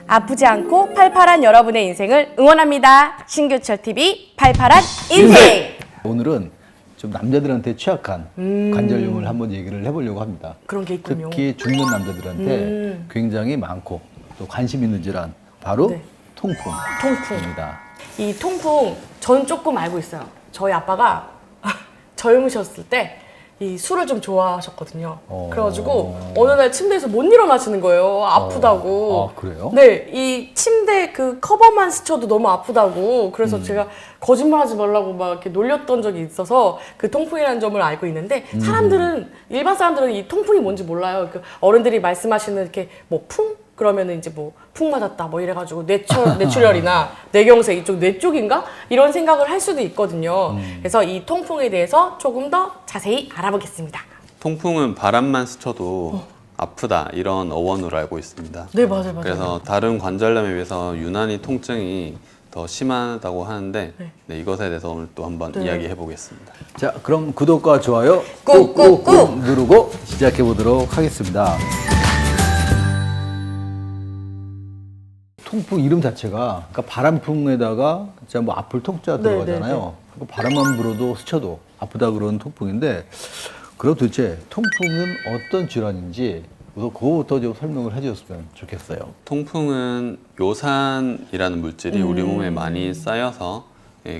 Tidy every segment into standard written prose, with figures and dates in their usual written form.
아프지 않고 팔팔한 여러분의 인생을 응원합니다. 신규철TV 팔팔한 인생! 오늘은 좀 남자들한테 취약한 관절염을 한번 얘기를 해보려고 합니다. 그런 게 있군요. 특히 중년 남자들한테 굉장히 많고 또 관심 있는 질환, 바로 네. 통풍입니다. 이 통풍, 전 조금 알고 있어요. 저희 아빠가 젊으셨을 때 이 술을 좀 좋아하셨거든요. 그래가지고 어느 날 침대에서 못 일어나시는 거예요. 아프다고. 아, 그래요? 네, 이 침대 그 커버만 스쳐도 너무 아프다고. 그래서 제가 거짓말하지 말라고 막 이렇게 놀렸던 적이 있어서 그 통풍이라는 점을 알고 있는데 사람들은 일반 사람들은 이 통풍이 뭔지 몰라요. 그 어른들이 말씀하시는 이렇게 뭐 풍? 그러면은 이제 뭐 풍 맞았다 뭐 이래가지고 뇌출혈이나 뇌경색 이쪽 뇌 쪽인가 이런 생각을 할 수도 있거든요. 그래서 이 통풍에 대해서 조금 더 자세히 알아보겠습니다. 통풍은 바람만 스쳐도 아프다 이런 어원으로 알고 있습니다. 네, 맞아요. 그래서 다른 관절염에 비해서 유난히 통증이 더 심하다고 하는데 네, 이것에 대해서 오늘 또 한번 이야기해 보겠습니다. 자, 그럼 구독과 좋아요 꾹꾹꾹 누르고 시작해 보도록 하겠습니다. 통풍 이름 자체가 그러니까 바람풍에다가 진짜 뭐 아플 통자 들어가잖아요. 그리고 바람만 불어도 스쳐도 아프다 그러는 통풍인데, 그럼 도대체 통풍은 어떤 질환인지 그거부터 좀 설명을 해주셨으면 좋겠어요. 통풍은 요산이라는 물질이 우리 몸에 많이 쌓여서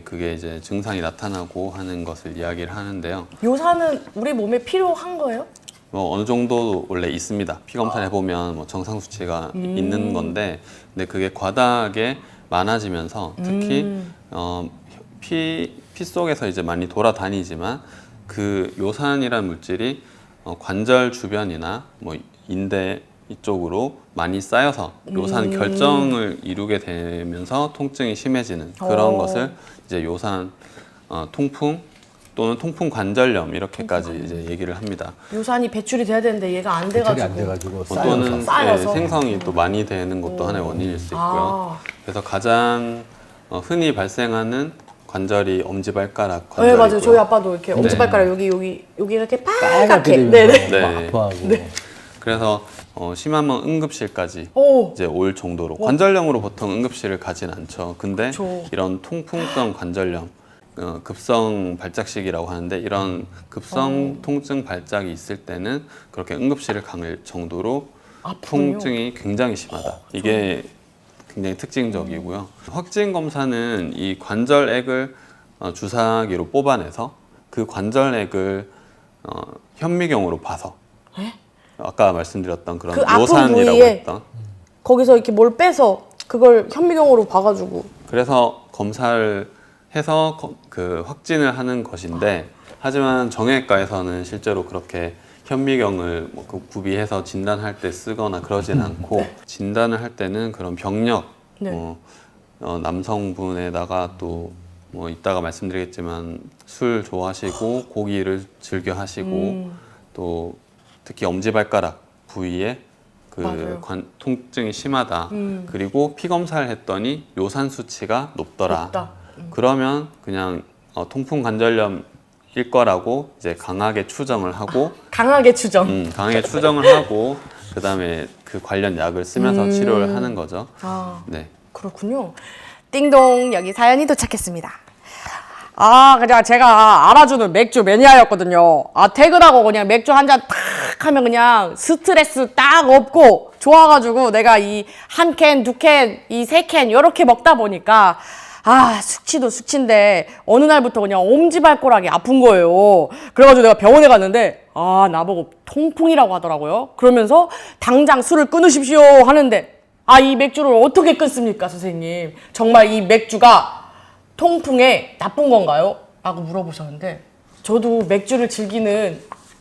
그게 이제 증상이 나타나고 하는 것을 이야기를 하는데요. 요산은 우리 몸에 필요한 거예요? 뭐 어느 정도 원래 있습니다. 피 검사를 해보면 뭐 정상 수치가 있는 건데, 근데 그게 과다하게 많아지면서 특히 피 속에서 이제 많이 돌아다니지만 그 요산이라는 물질이 관절 주변이나 뭐 인대 이쪽으로 많이 쌓여서 요산 결정을 이루게 되면서 통증이 심해지는 그런 것을 이제 요산 통풍 또는 통풍 관절염 이렇게까지 이제 얘기를 합니다. 요산이 배출이 돼야 되는데 얘가 안 배출이 돼가지고. 안 돼가지고 또는 쌓여서. 생성이 또 많이 되는 것도 하나의 원인일 수 있고요. 그래서 가장 흔히 발생하는 관절이 엄지발가락 네, 관절이고요. 맞아요. 저희 아빠도 이렇게 엄지발가락 여기 이렇게 빨갛게 빨갛게. 되면서 네네. 네. 막 아파하고. 그래서 심하면 응급실까지 오. 이제 올 정도로 관절염으로 보통 응급실을 가진 않죠. 근데 그쵸. 이런 통풍성 관절염, 급성 발작식이라고 하는데, 이런 급성 통증 발작이 있을 때는 그렇게 응급실을 갈 정도로 아프군요. 통증이 굉장히 심하다. 이게 굉장히 특징적이고요. 확진 검사는 이 관절액을 주사기로 뽑아내서 그 관절액을 현미경으로 봐서 아까 말씀드렸던 그런 그 아픈 요산이라고 부위에 했던, 거기서 이렇게 뭘 빼서 그걸 현미경으로 봐가지고. 그래서 검사를 해서 그 확진을 하는 것인데, 하지만 정형외과에서는 실제로 그렇게 현미경을 뭐 구비해서 진단할 때 쓰거나 그러진 않고, 진단을 할 때는 그런 병력, 네. 남성분에다가 또 뭐 이따가 말씀드리겠지만 술 좋아하시고 고기를 즐겨 하시고 또 특히 엄지발가락 부위에 그 맞아요. 통증이 심하다. 그리고 피 검사를 했더니 요산 수치가 높더라. 높다. 그러면 그냥 통풍 관절염일 거라고 이제 강하게 추정을 하고 강하게 추정. 강하게 추정을 하고 그다음에 그 관련 약을 쓰면서 치료를 하는 거죠. 아, 네. 그렇군요. 띵동, 여기 사연이 도착했습니다. 그냥 제가 알아주는 맥주 매니아였거든요. 퇴근하고 그냥 맥주 한 잔 탁 하면 그냥 스트레스 딱 없고 좋아가지고 내가 이 한 캔, 두 캔, 이 세 캔 이렇게 먹다 보니까 숙취도 숙취인데 어느 날부터 그냥 엄지발가락이 아픈 거예요. 그래가지고 내가 병원에 갔는데 나보고 통풍이라고 하더라고요. 그러면서 당장 술을 끊으십시오 하는데 이 맥주를 어떻게 끊습니까, 선생님? 정말 이 맥주가 통풍에 나쁜 건가요? 라고 물어보셨는데 저도 맥주를 즐기는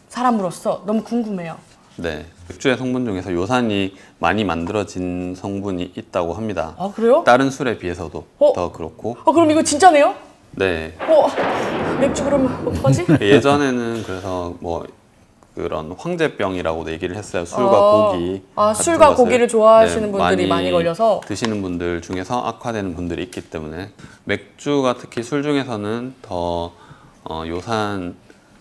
사람으로서 너무 궁금해요. 네. 맥주의 성분 중에서 요산이 많이 만들어진 성분이 있다고 합니다. 그래요? 다른 술에 비해서도 더 그렇고. 그럼 이거 진짜네요? 네. 맥주 그러면 어떡하지? 예전에는 그래서 뭐 그런 황제병이라고도 얘기를 했어요. 술과 고기. 같은 술과 것을. 고기를 좋아하시는 분들이 많이 걸려서. 드시는 분들 중에서 악화되는 분들이 있기 때문에 맥주가 특히 술 중에서는 더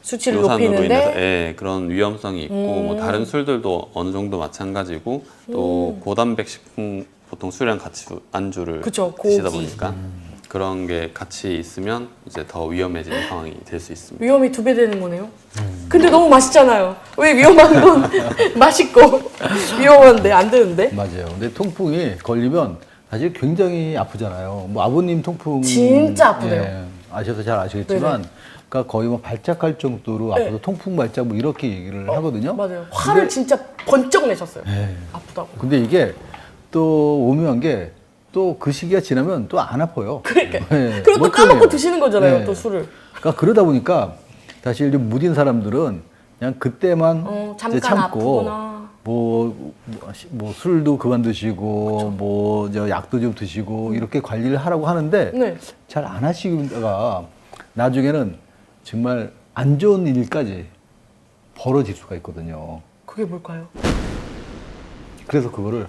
수치를 요산으로 높이는데 인해서 그런 위험성이 있고 뭐 다른 술들도 어느 정도 마찬가지고 또 고단백 식품 보통 술이랑 같이 안주를 그쵸, 드시다 고기. 보니까 그런 게 같이 있으면 이제 더 위험해지는 상황이 될 수 있습니다. 위험이 2배 되는 거네요. 근데 너무 맛있잖아요. 왜 위험한 건 맛있고 위험한데 안 되는데? 맞아요. 근데 통풍이 걸리면 사실 굉장히 아프잖아요. 뭐 아버님 통풍 진짜 아프대요. 예, 아셔서 잘 아시겠지만, 그러니까 거의 뭐 발작할 정도로 네. 아파서 통풍 발작 뭐 이렇게 얘기를 하거든요. 맞아요. 화를 진짜 번쩍 내셨어요. 예. 아프다고. 근데 이게 또 오묘한 게 또 그 시기가 지나면 또 안 아파요. 그러니까. 예, 그리고 또 멀쩡해요. 까먹고 드시는 거잖아요. 예. 또 술을. 그러니까 그러다 보니까 사실 좀 무딘 사람들은 그냥 그때만 잠깐 이제 참고 아프구나. 뭐 술도 그만 드시고 뭐 저 약도 좀 드시고 이렇게 관리를 하라고 하는데 네. 잘 안 하시다가 나중에는 정말 안 좋은 일까지 벌어질 수가 있거든요. 그게 뭘까요? 그래서 그거를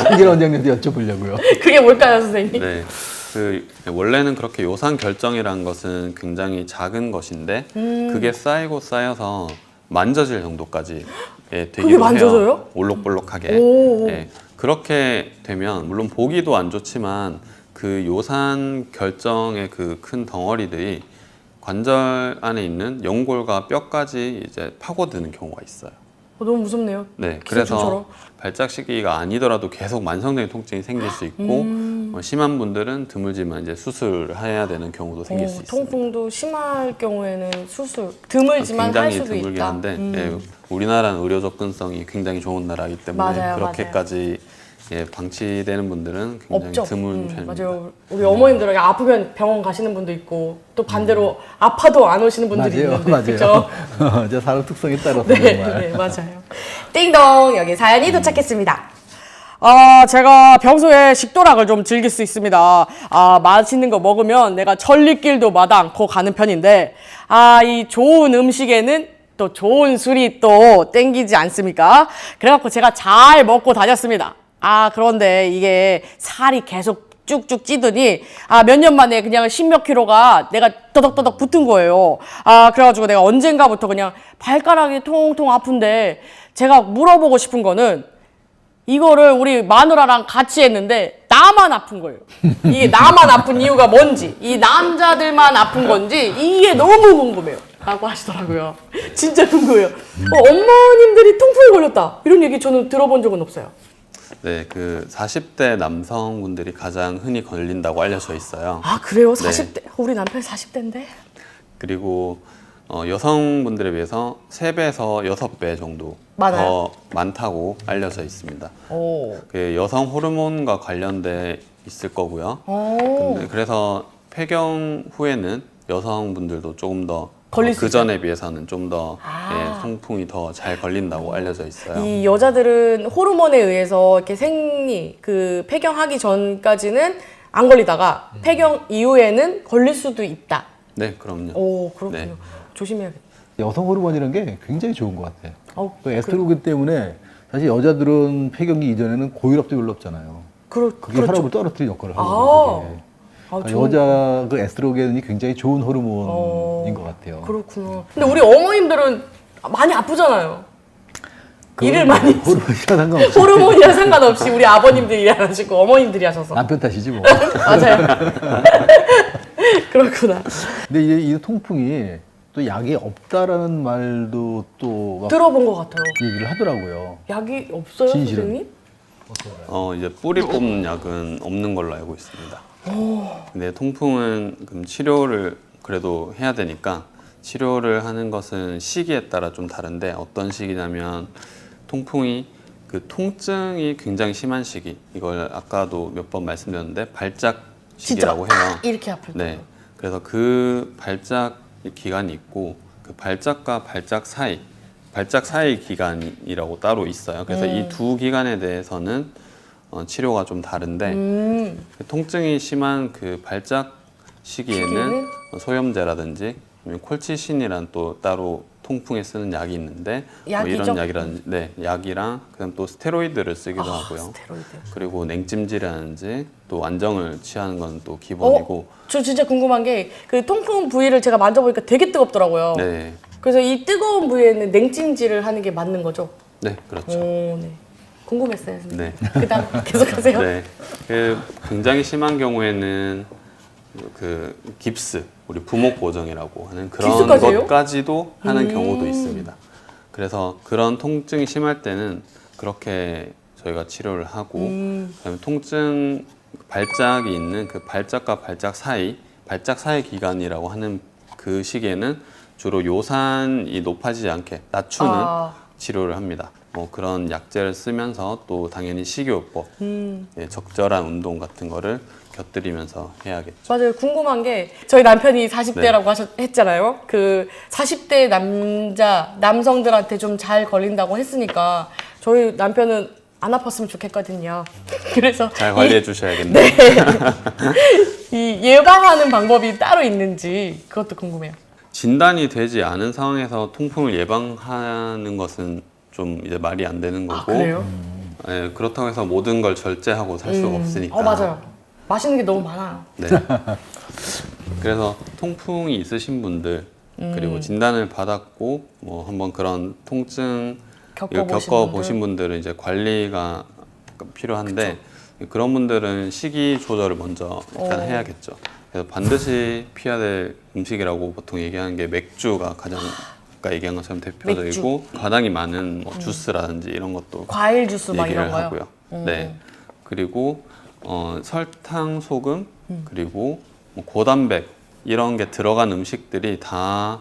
김길 원장님도 여쭤보려고요. 그게 뭘까요, 선생님? 네. 그 원래는 그렇게 요산 결정이라는 것은 굉장히 작은 것인데 그게 쌓이고 쌓여서 만져질 정도까지 되기도 그게 만져져요? 해요. 올록볼록하게. 오. 예. 그렇게 되면 물론 보기도 안 좋지만 그 요산 결정의 그 큰 덩어리들이 관절 안에 있는 연골과 뼈까지 이제 파고드는 경우가 있어요. 너무 무섭네요. 네, 기생충처럼. 그래서 발작 시기가 아니더라도 계속 만성적인 통증이 생길 수 있고 심한 분들은 드물지만 이제 수술을 해야 되는 경우도 생길 수 있습니다. 통풍도 심할 경우에는 수술 드물지만 할 굉장히 수도 드물긴 있다. 한데 예, 우리나라는 의료 접근성이 굉장히 좋은 나라이기 때문에 맞아요, 그렇게까지 예, 방치되는 분들은 굉장히 없죠. 드문 편입니다. 맞아요. 우리 어머님들 아프면 병원 가시는 분도 있고 또 반대로 아파도 안 오시는 분들이 맞아요, 있는데 맞아요. 그렇죠? 저 사람 특성에 따라서 네, 정말. 네, 맞아요. 띵동 여기 사연이 도착했습니다. 제가 평소에 식도락을 좀 즐길 수 있습니다. 맛있는 거 먹으면 내가 천리길도 마다 않고 가는 편인데, 이 좋은 음식에는 또 좋은 술이 또 땡기지 않습니까? 그래갖고 제가 잘 먹고 다녔습니다. 그런데 이게 살이 계속 쭉쭉 찌더니 몇 년 만에 그냥 10몇 킬로가 내가 떠덕떠덕 붙은 거예요. 그래가지고 내가 언젠가부터 그냥 발가락이 통통 아픈데 제가 물어보고 싶은 거는 이거를 우리 마누라랑 같이 했는데 나만 아픈 거예요. 이게 나만 아픈 이유가 뭔지, 이 남자들만 아픈 건지 이게 너무 궁금해요. 라고 하시더라고요. 진짜 궁금해요. 어머님들이 통풍에 걸렸다 이런 얘기 저는 들어본 적은 없어요. 네, 그 40대 남성분들이 가장 흔히 걸린다고 알려져 있어요. 그래요? 네. 40대? 우리 남편 40대인데? 그리고 여성분들에 비해서 3배에서 6배 정도 많아요? 더 많다고 알려져 있습니다. 오. 그 여성 호르몬과 관련돼 있을 거고요. 오. 그래서 폐경 후에는 여성분들도 조금 더 걸릴 수 그 전에 비해서는 좀 더 통풍이 더 잘 걸린다고 알려져 있어요. 이 여자들은 호르몬에 의해서 이렇게 폐경하기 전까지는 안 걸리다가 폐경 이후에는 걸릴 수도 있다. 네, 그럼요. 오, 그렇군요. 네. 조심해야겠다. 여성 호르몬이라는 게 굉장히 좋은 것 같아요. 그 그 에스트로겐 때문에 사실 여자들은 폐경기 이전에는 고혈압도 별로 없잖아요. 그게 그렇죠. 혈압을 떨어뜨리는 역할을 아. 하거든요. 그게. 좋은- 여자 그 에스트로겐이 굉장히 좋은 호르몬인 것 같아요. 그렇구나. 근데 우리 어머님들은 많이 아프잖아요. 일을 많이 해서. 호르몬이랑 상관없이 호르몬이랑 상관없이 우리 아버님들이 안 하시고 어머님들이 하셔서. 남편 탓이지 뭐. 맞아요. 그렇구나. 근데 이제 이 통풍이 또 약이 없다라는 말도 또 막 들어본 것 같아요. 얘기를 하더라고요. 약이 없어요, 진실은? 선생님? 이제 뿌리 뽑는 약은 없는 걸로 알고 있습니다. 근데 통풍은 그럼 치료를 그래도 해야 되니까 치료를 하는 것은 시기에 따라 좀 다른데 어떤 시기냐면 통풍이 그 통증이 굉장히 심한 시기, 이걸 아까도 몇 번 말씀드렸는데 발작 시기라고 해요. 이렇게 아플 때. 네. 그래서 그 발작 기간이 있고 그 발작과 발작 사이 기간이라고 따로 있어요. 그래서 이 두 기간에 대해서는 치료가 좀 다른데 그 통증이 심한 그 발작 시기에는 소염제라든지 아니면 콜치신이란 또 따로 통풍에 쓰는 약이 있는데 약이죠? 이런 약이라든지 약이랑 그다음 또 스테로이드를 쓰기도 하고요. 스테로이드. 그리고 냉찜질이라든지 또 안정을 취하는 건 또 기본이고. 저 진짜 궁금한 게 그 통풍 부위를 제가 만져보니까 되게 뜨겁더라고요. 네, 그래서 이 뜨거운 부위에는 냉찜질을 하는 게 맞는 거죠? 네, 그렇죠. 오, 네. 궁금했어요. 선생님. 네. 그다음 계속하세요. 네. 그 굉장히 심한 경우에는 그 깁스, 우리 부목 고정이라고 하는 그런 깁스까지요? 것까지도 하는 경우도 있습니다. 그래서 그런 통증이 심할 때는 그렇게 저희가 치료를 하고 그다음에 통증 발작이 있는 그 발작과 발작 사이 기간이라고 하는 그 시기에는 주로 요산이 높아지지 않게 낮추는 치료를 합니다. 뭐 그런 약제를 쓰면서 또 당연히 식이요법, 예, 적절한 운동 같은 거를 곁들이면서 해야겠죠. 맞아요. 궁금한 게 저희 남편이 40대라고 네. 했잖아요. 그 40대 남성들한테 좀 잘 걸린다고 했으니까 저희 남편은 안 아팠으면 좋겠거든요. 그래서 잘 관리해 주셔야겠네요. 이 예방하는 방법이 따로 있는지 그것도 궁금해요. 진단이 되지 않은 상황에서 통풍을 예방하는 것은 좀 이제 말이 안 되는 거고, 그래요? 예, 그렇다고 해서 모든 걸 절제하고 살 수가 없으니까. 맞아요. 맛있는 게 너무 많아요. 네. 그래서 통풍이 있으신 분들 그리고 진단을 받았고 뭐 한번 그런 통증 겪어보신 분들은 이제 관리가 필요한데 그런 분들은 식이 조절을 먼저 일단 해야겠죠. 그래서 반드시 피해야 될 음식이라고 보통 얘기하는 게 맥주가 가장 아까 얘기한 것처럼 대표적이고 과당이 많은 뭐 주스라든지 이런 것도 과일 주스 막 얘기를 이런 거요? 하고요. 네. 그리고 설탕, 소금 그리고 뭐 고단백 이런 게 들어간 음식들이 다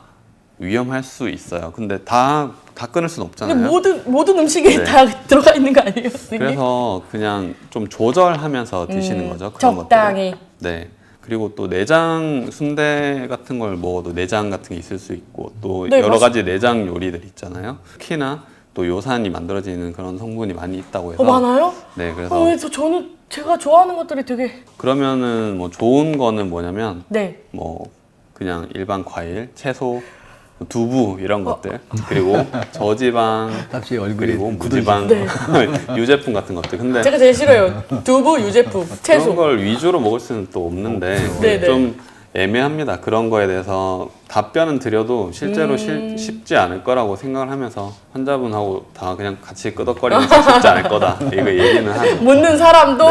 위험할 수 있어요. 근데 다 끊을 수는 근데 없잖아요. 모든 음식에 네. 다 들어가 있는 거 아니에요, 선생님? 그래서 그냥 좀 조절하면서 드시는 거죠. 그런 적당히. 것들을. 네. 그리고 또 내장 순대 같은 걸 먹어도 내장 같은 게 있을 수 있고 또 네, 여러 가지 내장 요리들 있잖아요. 특히나 또 요산이 만들어지는 그런 성분이 많이 있다고 해서 많아요? 네, 그래서 왜 저는 제가 좋아하는 것들이 되게 그러면은 뭐 좋은 거는 뭐냐면 네. 뭐 그냥 일반 과일, 채소, 두부 이런 것들 그리고 저지방 갑자기 얼굴이 그리고 무지방 유제품 같은 것들. 근데 제가 제일 싫어요. 두부, 유제품, 그런 채소. 걸 위주로 먹을 수는 또 없는데 네네. 좀 애매합니다. 그런 거에 대해서 답변은 드려도 실제로 쉽지 않을 거라고 생각을 하면서 환자분하고 다 그냥 같이 끄덕거리면서 쉽지 않을 거다 이거 얘기는 하죠. 묻는 사람도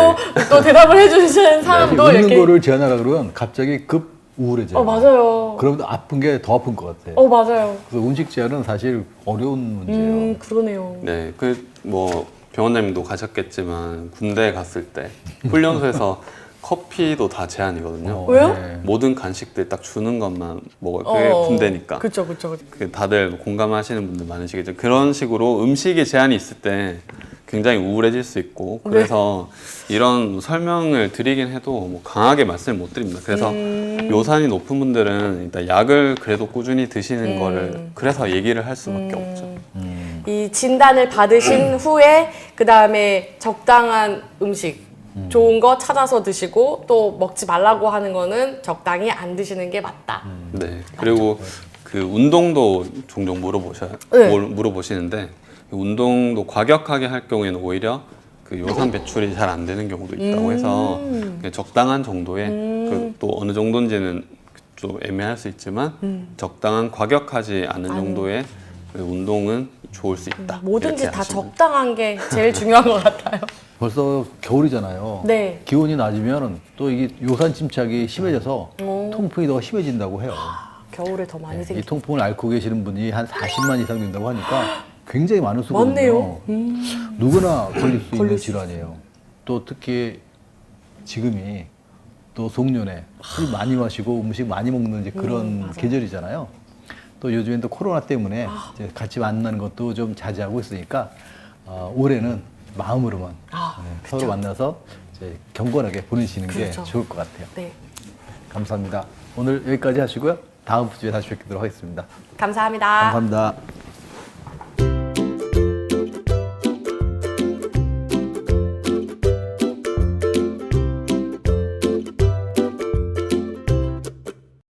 또 대답을 해주시는 사람도 웃는 이렇게. 거를 제안하라 그러면 갑자기 급 우울해져요. 맞아요. 그러면 아픈 게 더 아픈 것 같아. 맞아요. 그래서 음식 제한은 사실 어려운 문제예요. 그러네요. 네, 그 뭐 병원장님도 가셨겠지만 군대 갔을 때 훈련소에서 커피도 다 제한이거든요. 왜요? 모든 간식들 딱 주는 것만 먹어요. 그게 군대니까. 그쵸. 그 다들 공감하시는 분들 많으시겠죠. 그런 식으로 음식에 제한이 있을 때 굉장히 우울해질 수 있고 그래서 이런 설명을 드리긴 해도 뭐 강하게 말씀을 못 드립니다. 그래서 요산이 높은 분들은 일단 약을 그래도 꾸준히 드시는 거를 그래서 얘기를 할 수밖에 없죠. 이 진단을 받으신 후에 그 다음에 적당한 음식 좋은 거 찾아서 드시고 또 먹지 말라고 하는 거는 적당히 안 드시는 게 맞다. 네. 그리고 그 운동도 종종 네. 물어보시는데 운동도 과격하게 할 경우에는 오히려 그 요산 배출이 잘 안 되는 경우도 있다고 해서 적당한 정도의 또 어느 정도인지는 좀 애매할 수 있지만 적당한 과격하지 않은 정도의 그 운동은 좋을 수 있다. 뭐든지 이렇게 다 하시면. 적당한 게 제일 중요한 것 같아요. 벌써 겨울이잖아요. 네. 기온이 낮으면 또 이게 요산 침착이 심해져서 통풍이 더 심해진다고 해요. 겨울에 더 많이 이 생기. 통풍을 앓고 계시는 분이 한 40만 이상 된다고 하니까 굉장히 많은 수거든요. 맞네요. 누구나 걸릴 수 있는 질환이에요. 또 특히 지금이 또 송년회 술 많이 마시고 음식 많이 먹는 이제 그런 계절이잖아요. 또 요즘엔 또 코로나 때문에 이제 같이 만나는 것도 좀 자제하고 있으니까 올해는 마음으로만 서로 만나서 이제 경건하게 보내시는 게 좋을 것 같아요. 네. 감사합니다. 오늘 여기까지 하시고요. 다음 주에 다시 뵙도록 하겠습니다. 감사합니다. 감사합니다.